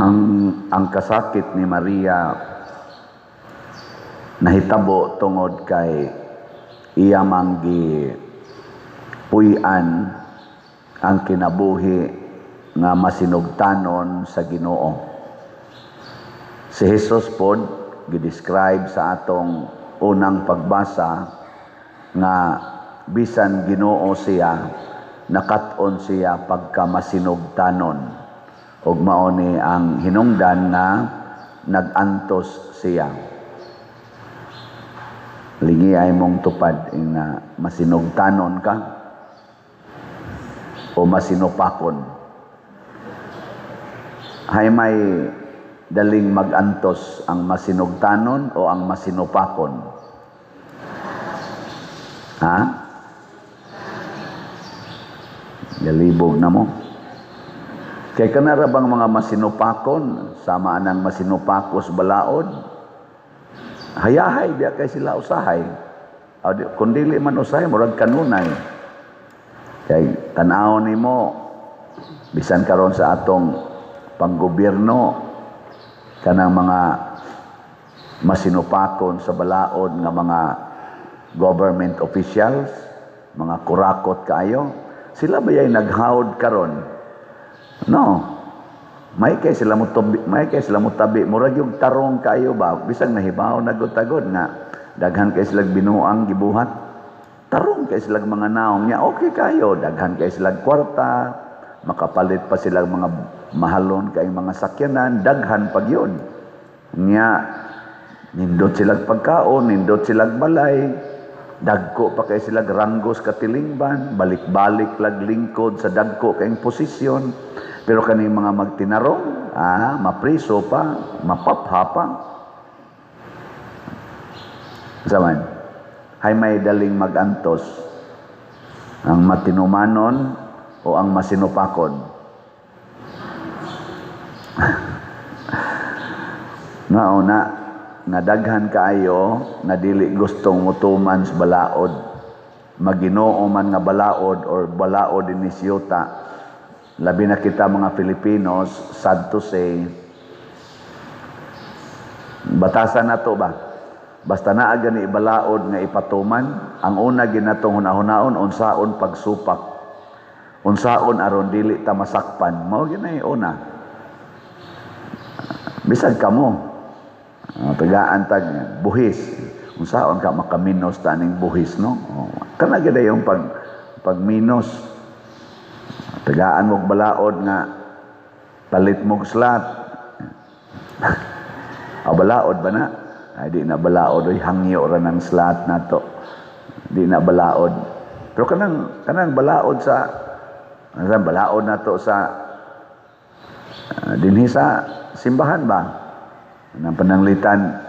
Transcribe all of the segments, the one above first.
ang kasakit ni Maria nahitabo tungod kay iya manggi puy-an ang kinabuhi nga masinugtanon sa Ginoo. Si Jesus pod gidescribe sa atong unang pagbasa nga bisan Ginoo siya, nakat-on siya pagka masinugtanon. Ug mao ni ang hinungdan nga nagantos siya. Ligi ay mong tupad na masinugtanon ka o masinupakon. Hay may daling magantos ang masinugtanon o ang masinupakon? Ha? Galibog na mo. Kay kanara bang mga masinupakon, sama anang masinupakos balaod, hayahay biya kay sila usahay. Kung dili man usahay, murag kanunay. Kay tanaw nimo bisan karon sa atong panggobyerno, kanang mga masinupakon sa balaod nga mga government officials, mga kurakot kaayo, sila ba yay naghawd karon? No. May kay sila mo tabi, murag yung tarong kayo ba, bisang nahibaw nagutagod nga daghan kay sila binuang gibuhat. Tarong kay sila mga naong niya, okay kayo, daghan kay sila kwarta, makapalit pa sila mga mahalon kay mga sakyanan, daghan pag yun. Niya nindot sila pagkaon, nindot sila balay, dagko pa kay sila ranggos katilingban, balik-balik lag lingkod sa dagko kayong posisyon. Pero kaning mga magtinarong, mapriso pa, mapapha pa. Zaman, hay may daling magantos ang matinumanon o ang masinupakon. Nauna, nga daghan kaayo nga dili gustong mutuman sa balaod, Maginoo man nga balaod or balaod ni siyota. Labi na kita mga Filipinos, sad to say, batasan na to ba? Basta naa gani ibalaod nga ipatuman, ang una ginatong hunahunaon, unsaon pagsupak. Unsaon aron dili ta masakpan. Mao ginay una. Bisag kamo, tagaan tag buhis. Unsaon ka makaminos taning buhis, no? Kana gid yung pagminos. Tagaan mong balaod nga palit mong slat. Balaod ba na? Ay di na balaod, hangyo ra ng slat nato. Di na balaod. Pero kanang balaod sa balaod nato sa dinhi sa simbahan ba? Nang pananglitan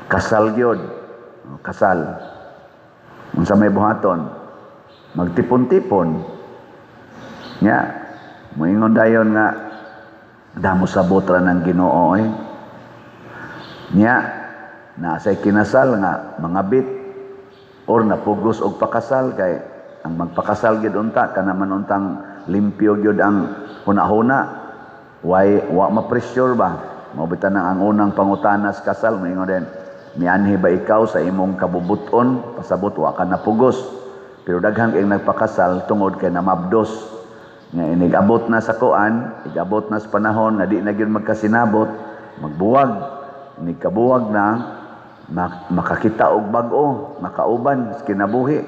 kasal gyud. Kasal. Unsa may buhaton? Magtipon-tipon. Nya, moingon dayon nga damo sabot ra ng Ginoo Nya, naasay kinasal nga mangabit or napugos og pakasal kay ang magpakasal gid unta kanaman untang limpyo gyud ang hunahuna. Wa ma-pressure ba? Mabitan ang unang pangutanas kasal moingon den, mianhi ba ikaw sa imong kabubuton pasabot wa ka napugos. Pero daghan kay nagpakasal tungod kay namabdos. Nga inigabot na sa kuan, igabot na sa panahon na di na gyud magkasinabot, magbuwag, inigkabuwag na makakita og bag-o, makauban sa kinabuhi.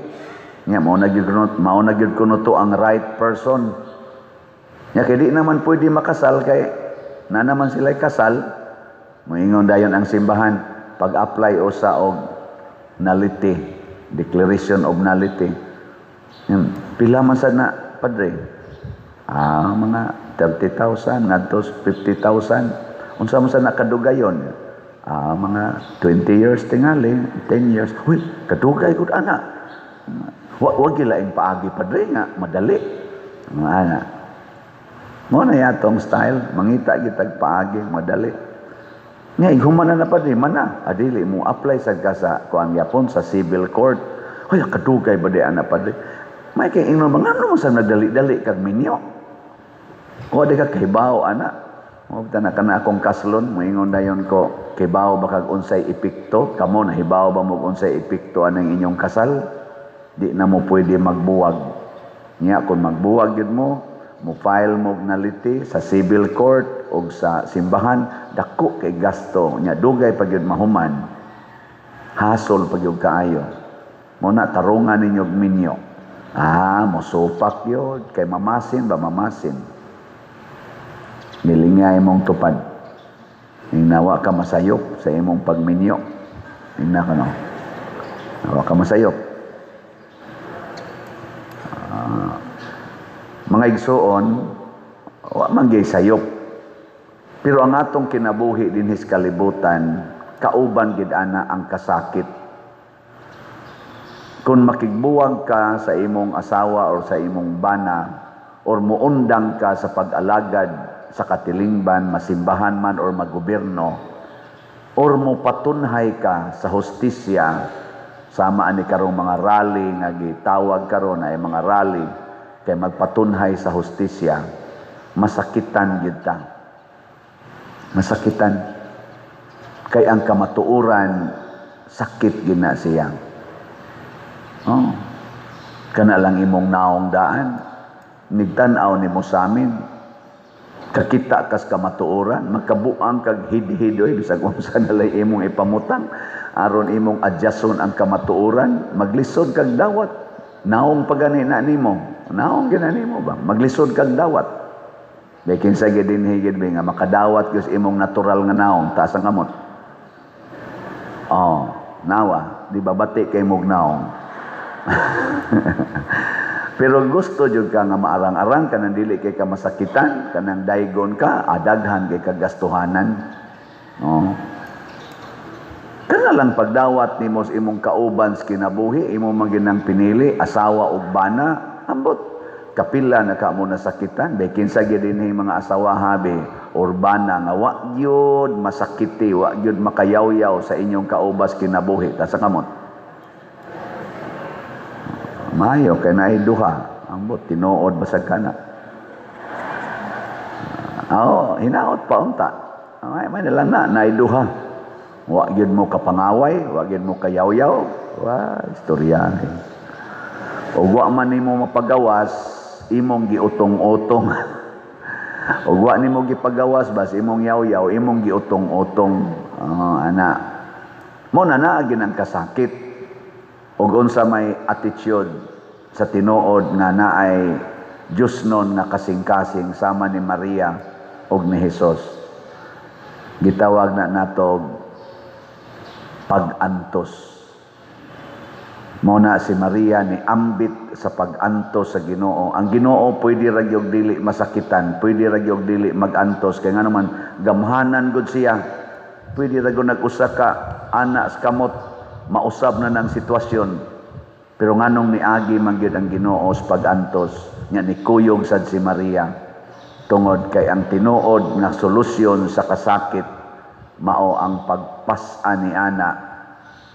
Nya mao na gyud kuno to ang right person. Nya kay di naman pwede makasal kay na naman sila kasal. Moingon dayon ang simbahan pag-apply usa og nullity, declaration of nullity. Pila man sad na padre? Mga 30,000 ngadto 50,000. Unsa man sa nakadugayon? Mga 20 years tingali, 10 years. Uy, kadugay gud ana. Wa gilaing paagi padre nga madali. Ana. Mo na yatong style, mangita gitag paagi madali. Nya ighuman na padre mana, adili mo apply sad ka sa kuan gyapon sa civil court. Hoy, kadugay ba di ana padre? May kay ingnon mga ano sa nagdali-dali kag minyo. O di ka kahibaw ana. Huwag na akong kaslon, moingon dayon ko, kibaw ba kag unsay epekto? Kamo nahibaw ba mo unsay epekto anang inyong kasal? Di na mo pwede magbuwag. Nya kung magbuwag yun mo file mo naliti sa civil court o sa simbahan, dako kay gasto. Nya dugay pag yun mahuman, hasol pag yun kaayo. Muna tarungan ninyo minyo. Mosupak yun. Kay mamasin ba mamasin? Nilingay mong tupad. Nawa ka masayop sa imong pagminyo. Tingnan ka no. Nawa ka masayop. Mga igsoon, wa man gyud sayop. Pero ang atong kinabuhi dinhi sa kalibutan, kauban gid ana ang kasakit. Kung makigbuwag ka sa imong asawa o sa imong bana, or muundang ka sa pag-alagad sa katilingban, masimbahan man or maggobyerno, or mo patunhay ka sa hustisya, sama ani karong mga rally nga gitawag karon ay mga rally kay magpatunhay sa hustisya, masakitan gyud ta. Masakitan kay ang kamatuoran sakit gyud na siya. Kana lang imong naong daan, nigtan-aw nimo sa amin. Kakita kas kamatuoran, magkabuang kag hid-hidoy bisag unsa nalay imong ipamutang aron imong adjuston ang kamatuoran, maglisod kag dawat. Naong pagani na nimo. Naong gina nimo ba? Maglisod kag dawat. Bikin sa gid dinhi gid nga makadawat gyud imong natural nga naong taas ang kamot. Nawa, di ba bati kay mog naong. Pero gusto jud ka nga maarang-arang kanang dili kay ka masakitan, kanang daygon ka, adaghan kay kagastuhanan. Kana lang pagdawat nimo sa imong kauban sa kinabuhi, imo maginang pinili asawa ug bana, ambot kapila na ka mo nasakitan, bikin sa gid dinhi mga asawa habi urbana nga wa gyud masakiti, wa gyud makayaw-yaw sa inyong kaubas kinabuhi ta sa kamot. Mayo kay naay duha, ambot tinuod basag kana. Hinaot pa unta. May lang na naay duha. Wa gyud mo kapangaway, wa gyud mo kayaw-yaw. Istorya. O wa man nimo mapagawas, imong giutong-utong. O wa nimo gipagawas bas imong yaw-yaw, imong giutong-utong. Ana. Mo na naagin ang kasakit. Ug unsa may attitude sa tinuod nga naay Diyos nun nga kasing-kasing sama ni Maria ug ni Hesus. Gitawag na natog pag-antos. Muna si Maria ni ambit sa pag-antos sa Ginoo. Ang Ginoo pwede ra gyud dili masakitan, pwede ra gyud dili mag-antos kay nganoman gamhanan gud siya. Pwede ra gyud nag-usa ka anak sa kamot, mausab na ng sitwasyon. Pero nganong niagi man gyud ang Ginoo sa pag-antos, nya ni kuyog sad si Maria tungod kay ang tinuod nga solusyon sa kasakit mao ang pagpas-an ni ana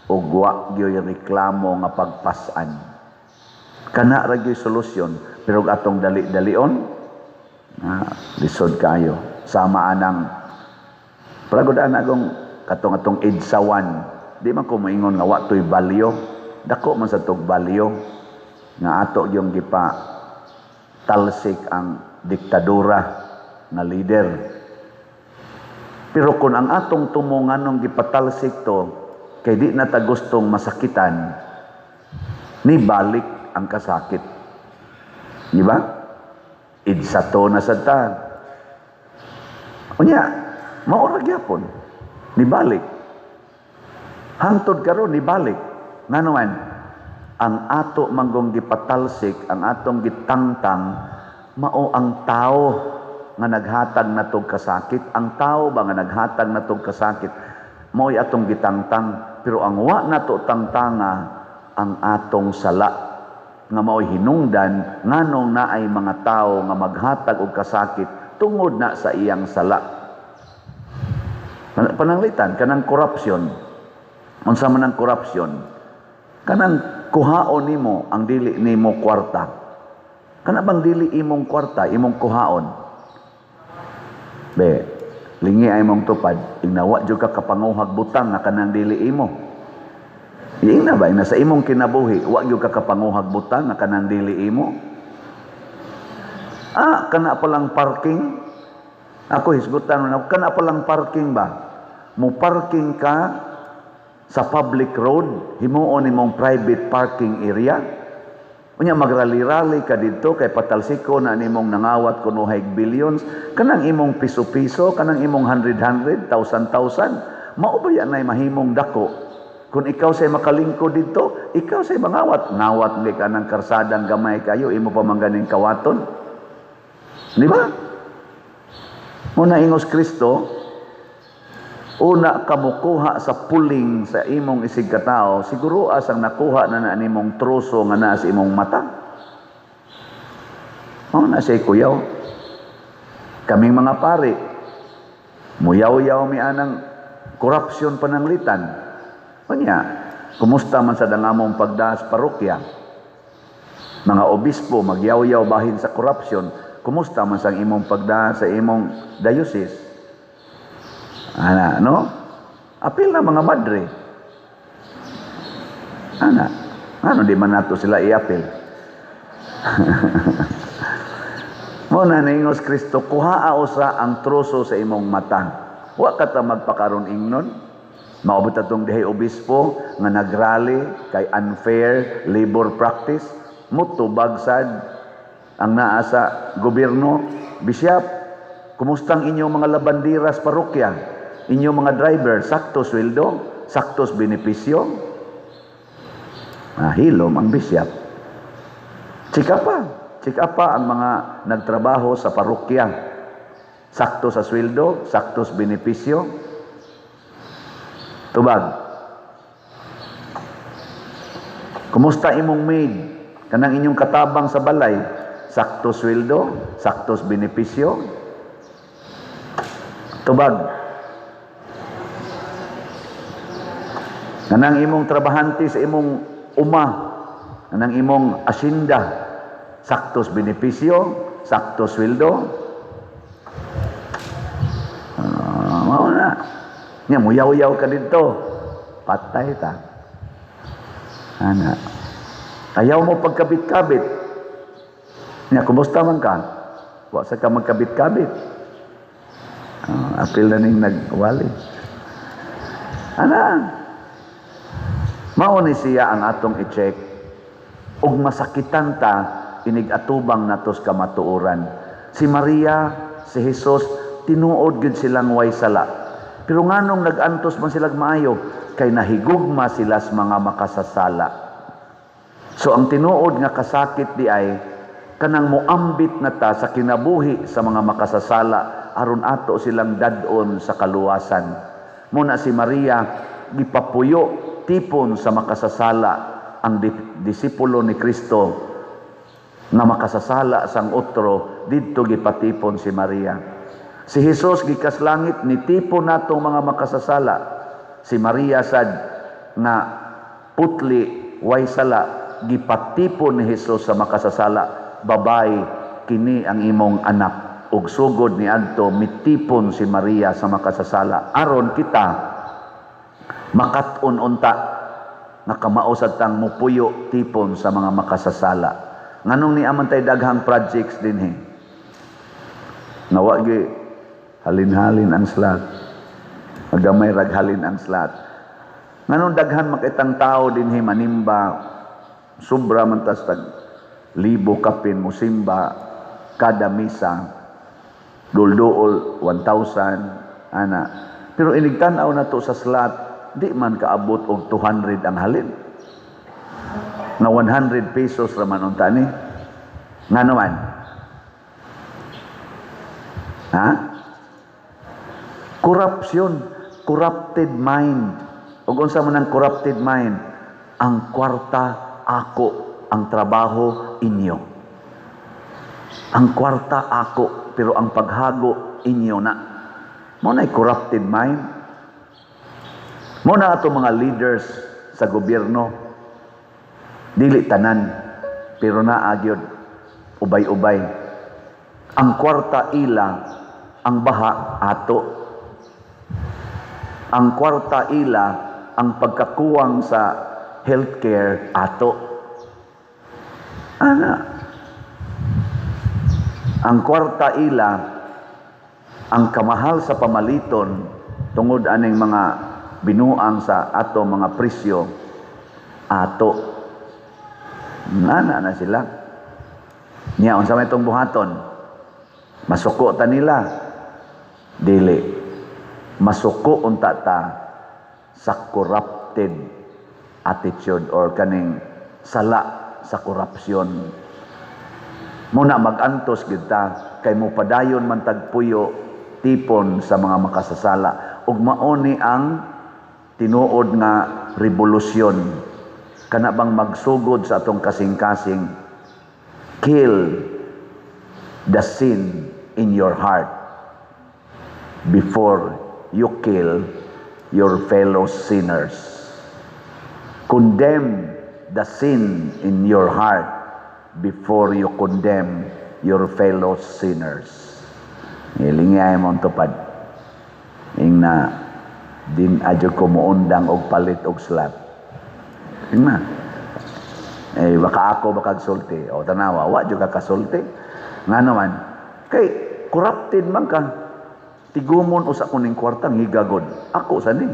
ug wa gyud reklamo nga pagpas-an. Kana ra gyud solusyon, pero atong dali-dalion lisod kayo. Sama anang pragudaan agong katong idsawan. Di man ko maingon nga wa to'y balyo. Dako man sa tog balyo nga ato yung gipa talsik ang diktadura nga leader. Pero kung ang atong tumungan nung gipatalsik to, kay di na ta gustong masakitan, ni balik ang kasakit. Di ba? Idsato na sa ta. Unya, maurag yapon. Ni balik. Hangtod karon ni balik. Nganoman, ang ato manggong gipatalsik, ang atong gitangtang, mao ang tao nga naghatag natog kasakit. Ang tao ba nga naghatag natog kasakit, mao'y atong gitangtang. Pero ang wa nato tangtanga, ang atong sala nga mao'y hinungdan nganong naay mga tao nga maghatag og kasakit tungod na sa iyang sala. Pananglitan kanang korupsyon. Unsa man ang korupsyon? Kanang kuhaon nimo ang dili nimo kwarta. Kana bang dili imong kwarta, imong kuhaon? lingi ay mong tupad, ignawa jud ka kapanguhag butang nga kanang dili imo. Iing na ba, nasa imong kinabuhi, wa gyud ka kapanguhag butang nga kanang dili imo. Kana palang parking. Ako hisgutan na, kana palang parking ba? Mo parking ka sa public road, himuon imong private parking area. Unya magrali-rali ka dito kay patalsiko na nimong nangawat kuno hig billions, kanang imong piso-piso, kanang imong 100, 1,000, mao ba yan ay mahimong dako? Kung ikaw say makalingkod dito, ikaw say mangawat, ngawat ni ka ng karsadang gamay kayo, imo pa mangganing kawaton. Di ba? Muna ingos Kristo, una ka mokuha sa puling sa imong isig katao, siguro asang nakuha na nimong troso nga naa sa imong mata. Na siya kuyaw. Kaming mga pari, muyaw-yaw mi anang korupsyon pananglitan. Kanya, kumusta man sa dangamong pagdaas parokya? Mga obispo, magyaw-yaw bahin sa korupsyon, kumusta man sa imong pagdaas sa imong diocese? No? Apil na mga madre. Ano di man nato sila i-apil? Muna ningos Kristo, kuhaa usa ang troso sa imong mata. Wa ka ta magpakaron ingnon. Maubot atong dihay obispo nga nagrally kay unfair labor practice. Muto bagsad ang naa sa gobyerno. Bishop, kumustang inyong mga labandiras parokya? Inyong mga driver, sakto sweldo, saktos benepisyo. Hilom ang bisyap. Chika pa ang mga nagtrabaho sa parokya. Sakto sa sweldo, saktos benepisyo. Tubag. Kumusta imong maid? Kanang inyong katabang sa balay, sakto sweldo, saktos benepisyo. Tubag. Kanang imong trabahante sa imong kanang imong asyenda, saktos benepisyo, saktos sweldo. Mao na. Nya muyaw-yaw ka dito, patay ta. Ayaw mo pagkabit-kabit. Nya kumusta man ka? Wa sa ka magkabit-kabit. Apil na ning nagwali. Mao ni siya ang atong i-check. Ug masakitan ta inig atubang natos kamatuoran. Si Maria, si Jesus, tinuod gid silang way sala. Pero nganong nagantos man sila maayo kay nahigugma sila sa mga makasasala. So ang tinuod nga kasakit di ay kanang moambit na ta sa kinabuhi sa mga makasasala aron ato silang dadon sa kaluwasan. Muna si Maria gipapuyo tipon sa makasasala ang disipulo ni Kristo nga makasasala sang otro didto gipatipon si Maria. Si Jesus gikas langit ni tipon natong mga makasasala. Si Maria sad nga putli way sala gipatipon ni Jesus sa makasasala. Babay, kini ang imong anak. Ug sugod ni adto mitipon si Maria sa makasasala aron kita makat-on unta nga kamausad tang mupuyo tipon sa mga makasasala. Nganong ni amantay daghang projects dinhi. Nawa gi halin-halin ang slot. Magamay rag halin ang slot. Nganong daghan makitang tao dinhi manimba, sobra man tas tag 1,000 kapin musimba kada misa. Dul-duol 1,000 Pero inigtanaw na to sa slot, di man kaabot og 200 ang halin. Na 100 pesos raman unta ni. Nga naman. Corruption, corrupted mind. Ug unsa man ang corrupted mind? Ang kwarta ako, ang trabaho inyo. Ang kwarta ako, pero ang paghago inyo na. Mo na'y corrupted mind. Muna ato mga leaders sa gobyerno, dili tanan, pero naagyod, ubay-ubay. Ang kwarta ila, ang baha ato. Ang kwarta ila, ang pagkakuwang sa healthcare ato. Ana. Ang kwarta ila, ang kamahal sa pamaliton tungod aning mga binuang sa ato mga presyo ato. Nana na sila. Nya unsa may itong buhaton? Masuko ta nila. Dili. Masuko unta ta sa corrupted attitude or kaning sala sa korupsyon. Muna magantos gid ta kay mo padayon man tagpuyo tipon sa mga makasasala ug mao ni ang tinuod nga revolusyon kana bang magsugod sa atong kasing-kasing. Kill the sin in your heart before you kill your fellow sinners. Condemn the sin in your heart before you condemn your fellow sinners. Ilingay mo tupad. Ingna din adyo ko muundang og palit og slap. Ingna. Baka ako makagsulti. O tanawa, wa dyo ka kasulti. Nga naman, kay corrupted man ka. Tigumon usa ko ning kwartang higagod. Ako sa ni.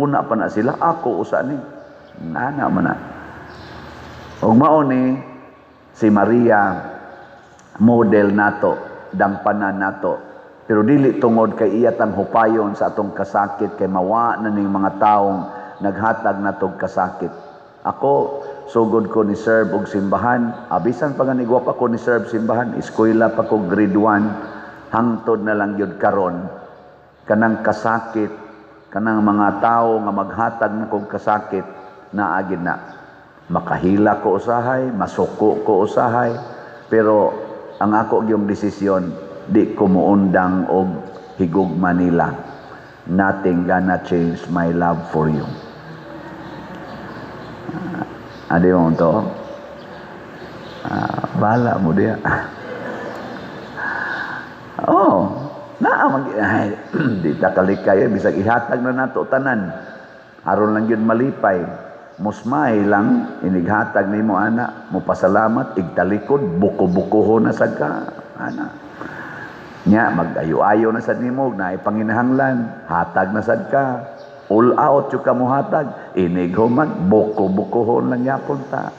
Una pa na sila, ako usa ni. Nana man na. Og mao ni si Maria model nato, dangpanan nato. Pero dili tungod kay iya tang hupayon sa atong kasakit kay mawa na ning mga taong naghatag natog kasakit. Ako sugod ko ni serve og simbahan, abisan pa nga nigwapa ko ni serve simbahan, eskwela pa ko grade 1, hangtod na lang yun karon kanang kasakit, kanang mga tao nga maghatag na kong kasakit na agid na. Makahila ko usahay, masuko ko usahay, pero ang ako yung desisyon, di ko muundang og higugma nila. Nothing gonna change my love for you. Adi mo to? Bala mo diya. Oh, di takalikay, bisag ihatag na nato tanan. Aron lang yun malipay. Musmay lang, inighatag ni mo, ana, mo pasalamat, igtalikod, buko-bukoho na sad ka, ana. Nya, mag-ayo-ayo na sad ni mo, na ipanginahanglan, hatag na sad ka, all out yung kamuhatag, inighuman, buko-bukoho lang yapon ta.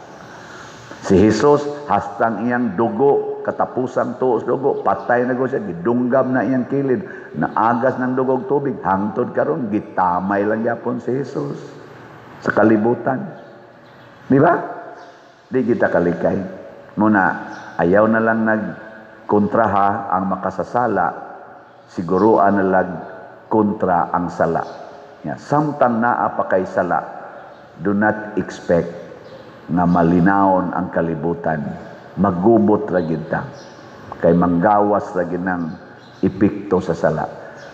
Si Jesus, hastang iyang dugo, katapusang tuos dugo, patay na ko siya, gidunggam na iyang kilid, naagas ng dugog tubig, hangtod karon gitamay lang yapon si Jesus sa kalibutan. Di ba? Di kita kalikay. Muna, ayaw na lang nagkontraha ang makasasala, siguruan na lang kontra ang sala. Samtang naa pa kay sala, do not expect nga malinawon ang kalibutan. Magubot ragid ta. Kay manggawas ragid ng epekto sa sala.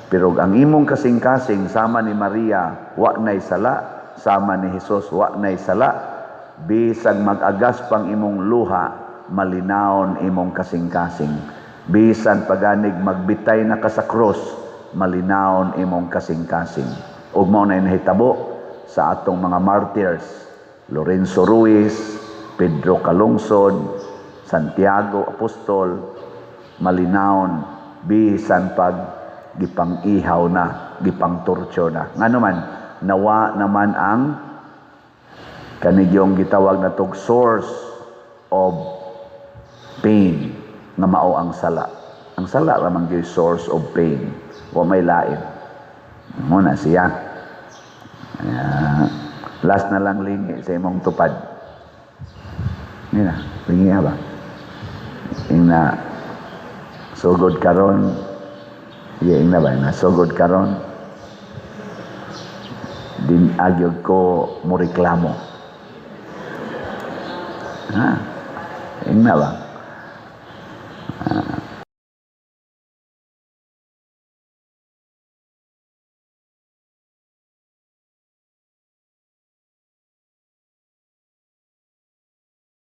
Pero ang imong kasing-kasing sama ni Maria, wa nay sala, sama ni Jesus, wa nay sala, bisag mag-agas pang imong luha, malinawon imong kasing-kasing. Bisan paganig magbitay na ka sa cross, malinawon imong kasing-kasing. Ug mao na nahitabo sa atong mga martyrs, Lorenzo Ruiz, Pedro Calungsod, Santiago Apostol, malinawon bisan pag gipang-ihaw na, gipang-torture na. Ngano man, nawa naman ang kanigyong gitawag na tog source of pain nga mao ang sala. Ang sala ramang gyud source of pain. Wa may lain. Muna siya. Last na lang lingi sa imong tupad. Nina, lingi ba? Ing na sugod karon, ing na ba? Na sugod karon, din agyod ko mo reklamo. Ing na ba?